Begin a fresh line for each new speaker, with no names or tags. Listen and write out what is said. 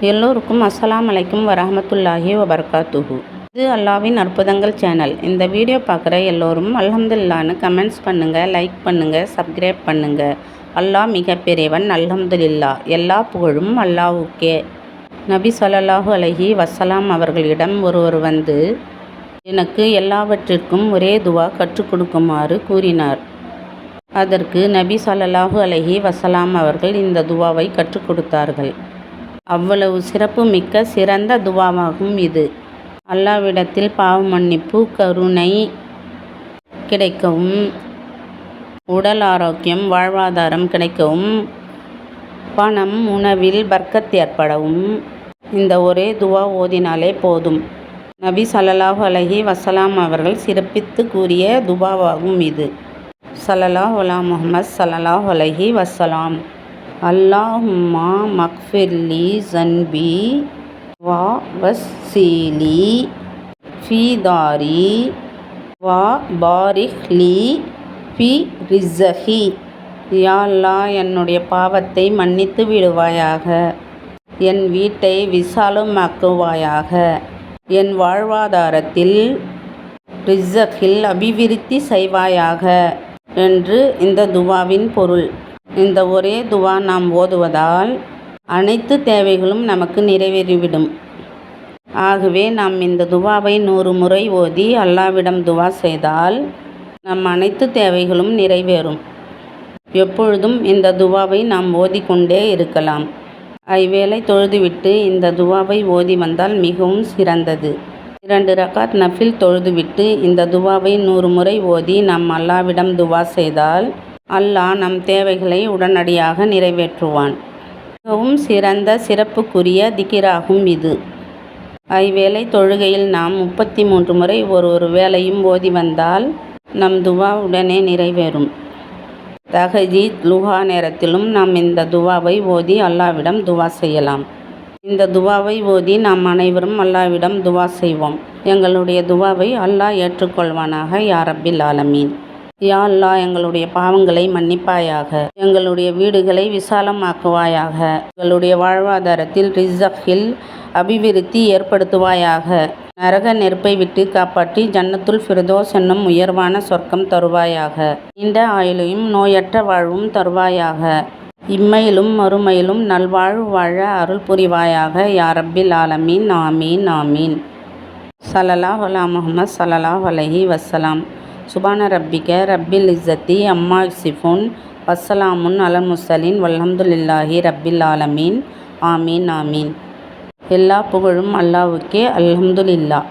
எல்லோருக்கும் அஸ்ஸலாமு அலைக்கும் வரஹ்மத்துல்லாஹி வபரகாத்துஹு. இது அல்லாஹ்வின் அற்புதங்கள் சேனல். இந்த வீடியோ பார்க்குற எல்லோரும் அல்ஹம்துலில்லாஹ்னு கமெண்ட்ஸ் பண்ணுங்கள், லைக் பண்ணுங்கள், சப்ஸ்கிரைப் பண்ணுங்கள். அல்லாஹ் மிக பெரியவன், அல்ஹம்துலில்லாஹ். எல்லா புகழும் அல்லாஹ்வுக்கே. நபி ஸல்லல்லாஹு அலைஹி வஸல்லம் அவர்களிடம் ஒருவர் வந்து எனக்கு எல்லாவற்றிற்கும் ஒரே துவா கற்றுக் கொடுக்குமாறு கூறினார். அதற்கு நபி ஸல்லல்லாஹு அலைஹி வஸல்லம் அவர்கள் இந்த துவாவை கற்றுக் கொடுத்தார்கள். அவ்வளவு சிறப்பு மிக்க சிறந்த துவாவாகும் இது. அல்லாஹ்விடத்தில் பாவ மன்னிப்பு, கருணை கிடைக்கவும், உடல் ஆரோக்கியம், வாழ்வாதாரம் கிடைக்கவும், பணம் உணவில் பர்க்கத் ஏற்படவும் இந்த ஒரே துவா ஓதினாலே போதும். நபி ஸல்லல்லாஹு அலைஹி வஸல்லம் அவர்கள் சிறப்பித்து கூறிய துவாவாகும் இது. ஸல்லல்லாஹு அலா முஹம்மத் ஸல்லல்லாஹு அலைஹி வஸல்லம். அல்லாஹும்மா மக்ஃபிர்லி ஸன்பி வா வஸ்ஸிலி ஃபீ தாரி வா பாரிக் லீ ஃபீ ரிஸ்ஸகி. யா அல்லாஹ், என்னுடைய பாவத்தை மன்னித்து விடுவாயாக, என் வீட்டை விசாலமாக்குவாயாக, என் வாழ்வாதாரத்தில் ரிஸ்ஸகில் அபிவிருத்தி செய்வாயாக என்று இந்த துவாவின் பொருள். இந்த ஒரே துவா நாம் ஓதுவதால் அனைத்து தேவைகளும் நமக்கு நிறைவேறிவிடும். ஆகவே நாம் இந்த துவாவை 100 முறை ஓதி அல்லாஹ்விடம் துவா செய்தால் நம் அனைத்து தேவைகளும் நிறைவேறும். எப்பொழுதும் இந்த துவாவை நாம் ஓதிக்கொண்டே இருக்கலாம். ஐவேளை தொழுதுவிட்டு இந்த துவாவை ஓதி வந்தால் மிகவும் சிறந்தது. 2 ரக்காத் நஃபில் தொழுதுவிட்டு இந்த துவாவை 100 முறை ஓதி நாம் அல்லாஹ்விடம் துவா செய்தால் அல்லாஹ் நம் தேவைகளை உடனடியாக நிறைவேற்றுவான். மிகவும் சிறந்த சிறப்புக்குரிய திக்ராகும் இது. ஐவேளை தொழுகையில் நாம் 33 முறை ஒரு வேளையும் ஓதி வந்தால் நம் துவா உடனே நிறைவேறும். தஹஜ்ஜுத், லுஹா நேரத்திலும் நாம் இந்த துவாவை ஓதி அல்லாஹ்விடம் துவா செய்யலாம். இந்த துவாவை ஓதி நாம் அனைவரும் அல்லாஹ்விடம் துவா செய்வோம். எங்களுடைய துவாவை அல்லாஹ் ஏற்றுக்கொள்வானாக. யா ரப்பில் ஆலமீன். யா அல்லாஹ், எங்களுடைய பாவங்களை மன்னிப்பாயாக, எங்களுடைய வீடுகளை விசாலமாக்குவாயாக, எங்களுடைய வாழ்வாதாரத்தில் ரிஸ்ஸகில் அபிவிருத்தி ஏற்படுத்துவாயாக, நரக நெருப்பை விட்டு காப்பாற்றி ஜன்னத்துல் ஃபிர்தௌஸ் என்னும் உயர்வான சொர்க்கம் தருவாயாக, நீண்ட ஆயுளையும் நோயற்ற வாழ்வும் தருவாயாக, இம்மையிலும் மறுமையிலும் நல்வாழ்வு வாழ அருள் புரிவாயாக. யா ரப்பில் ஆலமீன். ஆமீன் ஆமீன். ஸல்லல்லாஹு அலா முஹம்மத் ஸல்லல்லாஹு அலைஹி வஸல்லம். சுபான ரப்பிக ரப்பில் இஸ்ஸத்தி அம்மா யசிஃபூன் வஸ்ஸலாமுன் அலல் முர்ஸலீன் வல்ஹம்துலில்லாஹி ரப்பில் ஆலமீன். ஆமீன் ஆமீன். எல்லா புகழும் அல்லாஹ்வுக்கே. அல்ஹம்துலில்லாஹ்.